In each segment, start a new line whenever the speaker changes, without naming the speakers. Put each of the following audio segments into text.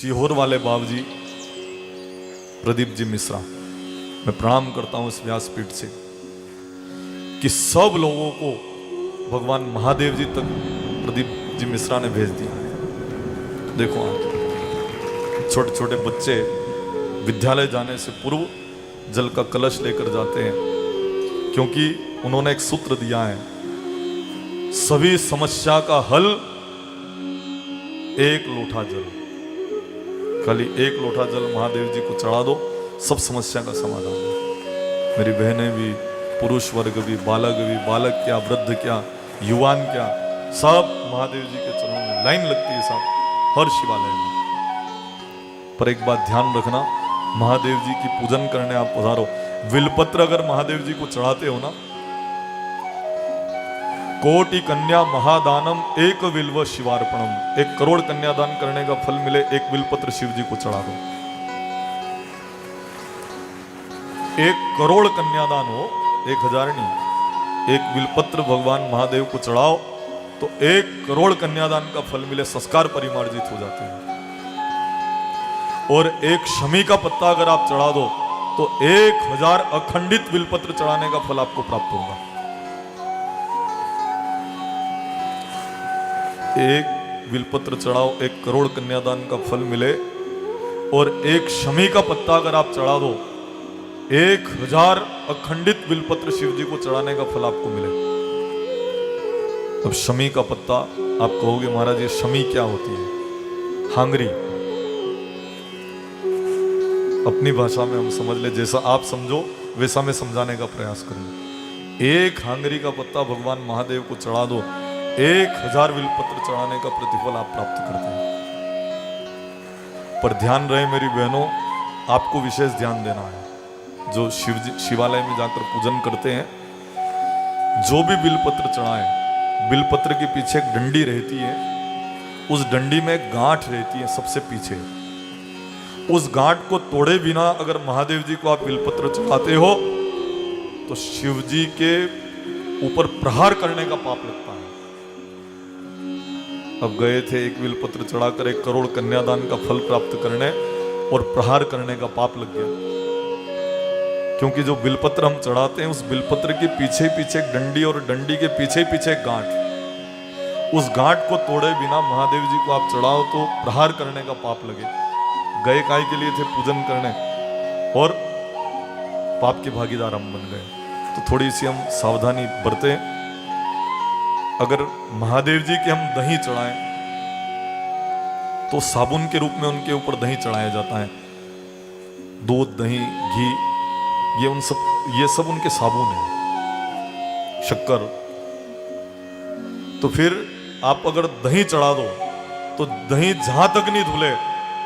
सीहोर वाले बाबू जी प्रदीप जी मिश्रा, मैं प्रणाम करता हूं इस व्यासपीठ से कि सब लोगों को भगवान महादेव जी तक प्रदीप जी मिश्रा ने भेज दिया। देखो आप छोटे छोटे बच्चे विद्यालय जाने से पूर्व जल का कलश लेकर जाते हैं, क्योंकि उन्होंने एक सूत्र दिया है, सभी समस्या का हल एक लोटा जल। खाली एक लोटा जल महादेव जी को चढ़ा दो, सब समस्या का समाधान है। मेरी बहनें भी, पुरुष वर्ग भी, बालक क्या, वृद्ध क्या, युवान क्या, सब महादेव जी के चरणों में लाइन लगती है साहब हर शिवालय में। पर एक बात ध्यान रखना, महादेव जी की पूजन करने आप पधारो, विलपत्र अगर महादेव जी को चढ़ाते हो ना, कोटि कन्या महादानम एक विल्व शिवार्पणम, 1 करोड़ कन्यादान करने का फल मिले, एक विलपत्र शिव जी को चढ़ा दो। 1 करोड़ कन्यादान हो, 1000 नहीं, 1 विलपत्र भगवान महादेव को चढ़ाओ तो 1 करोड़ कन्यादान का फल मिले, संस्कार परिमार्जित हो जाते हैं। और 1 शमी का पत्ता अगर आप चढ़ा दो तो 1000 अखंडित बिलपत्र चढ़ाने का फल आपको प्राप्त होगा। 1 बिलपत्र चढ़ाओ, 1 करोड़ कन्यादान का फल मिले। और 1 शमी का पत्ता अगर आप चढ़ा दो, 1000 अखंडित बिलपत्र शिव जी को चढ़ाने का फल आपको मिले। अब शमी का पत्ता, आप कहोगे महाराज ये शमी क्या होती है? हांगरी। अपनी भाषा में हम समझ ले, जैसा आप समझो वैसा मैं समझाने का प्रयास करूंगा। 1 हांगरी का पत्ता भगवान महादेव को चढ़ा दो, 1000 बिलपत्र चढ़ाने का प्रतिफल आप प्राप्त करते हैं। पर ध्यान रहे मेरी बहनों, आपको विशेष ध्यान देना है। जो शिवालय में जाकर पूजन करते हैं, जो भी बिलपत्र चढ़ाए, बिलपत्र के पीछे एक डंडी रहती है, उस डंडी में एक गांठ रहती है सबसे पीछे। उस गांठ को तोड़े बिना अगर महादेव जी को आप बिलपत्र चढ़ाते हो तो शिव जी के ऊपर प्रहार करने का पाप लगता है। अब गए थे 1 बिलपत्र चढ़ाकर 1 करोड़ कन्यादान का फल प्राप्त करने, और प्रहार करने का पाप लग गया। क्योंकि जो बिलपत्र हम चढ़ाते हैं, उस बिलपत्र के पीछे पीछे एक डंडी, और डंडी के पीछे पीछे एक गांठ। उस गांठ को तोड़े बिना महादेव जी को आप चढ़ाओ तो प्रहार करने का पाप लगे। गए काय के लिए थे? पूजन करने, और पाप के भागीदार हम बन गए। तो थोड़ी सी हम सावधानी बरतें। अगर महादेव जी के हम दही चढ़ाएं तो साबुन के रूप में उनके ऊपर दही चढ़ाया जाता है। दूध, दही, घी, ये सब उनके साबुन है, शक्कर। तो फिर आप अगर दही चढ़ा दो तो दही जहां तक नहीं धुले,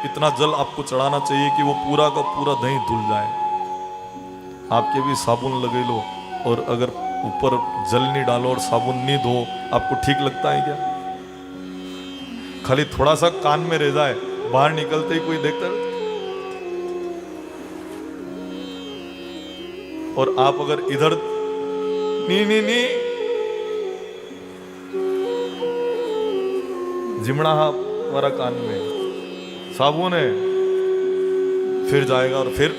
इतना जल आपको चढ़ाना चाहिए कि वो पूरा का पूरा दही धुल जाए। आपके भी साबुन लगे लो, और अगर ऊपर जल नहीं डालो और साबुन नहीं धो, आपको ठीक लगता है क्या? खाली थोड़ा सा कान में रह जाए, बाहर निकलते ही कोई देखता है। और आप अगर इधर नी जिमड़ा हमारा कान में साबुन है, फिर जाएगा। और फिर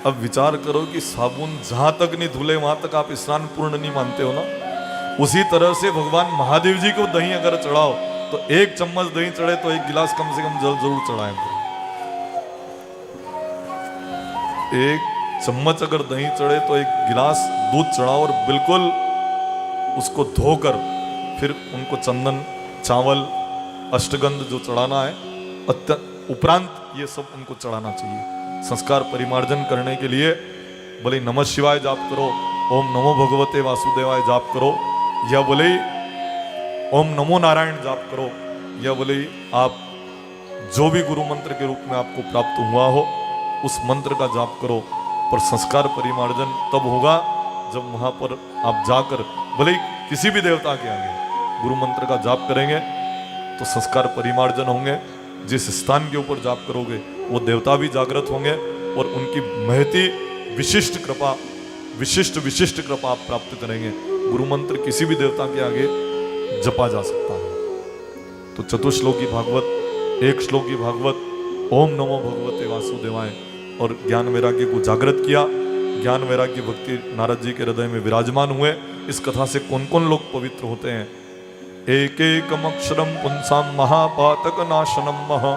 अब विचार करो कि साबुन जहां तक नहीं धुले वहां तक आप स्नान पूर्ण नहीं मानते हो ना। उसी तरह से भगवान महादेव जी को दही अगर चढ़ाओ तो 1 चम्मच दही चढ़े तो 1 गिलास कम से कम जल जरूर चढ़ाएंगे। 1 चम्मच अगर दही चढ़े तो 1 गिलास दूध चढ़ाओ, और बिल्कुल उसको धोकर फिर उनको चंदन, चावल, अष्टगंध जो चढ़ाना है, उपरांत ये सब उनको चढ़ाना चाहिए। संस्कार परिमार्जन करने के लिए भले नमः शिवाय जाप करो, ओम नमो भगवते वासुदेवाय जाप करो, या बोले ओम नमो नारायण जाप करो, या बोले आप जो भी गुरु मंत्र के रूप में आपको प्राप्त हुआ हो उस मंत्र का जाप करो। पर संस्कार परिमार्जन तब होगा जब वहां पर आप जाकर भले किसी भी देवता के आगे गुरु मंत्र का जाप करेंगे तो संस्कार परिमार्जन होंगे। जिस स्थान के ऊपर जाप करोगे वो देवता भी जागृत होंगे, और उनकी महती विशिष्ट कृपा आप प्राप्त करेंगे। गुरु मंत्र किसी भी देवता के आगे जपा जा सकता है। तो चतुश्लोकी भागवत एक श्लोकी भागवत ओम नमो भगवते वासुदेवाय और ज्ञान वैराग्य को जागृत किया। ज्ञान वैराग्य भक्ति नारद जी के हृदय में विराजमान हुए। इस कथा से कौन कौन लोग पवित्र होते हैं? एक एक अक्षरम पुंसाम महापातक नाशनम महा।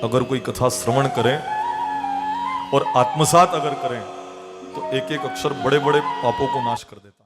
अगर कोई कथा श्रवण करें और आत्मसात अगर करें तो एक एक अक्षर बड़े बड़े पापों को नाश कर देता।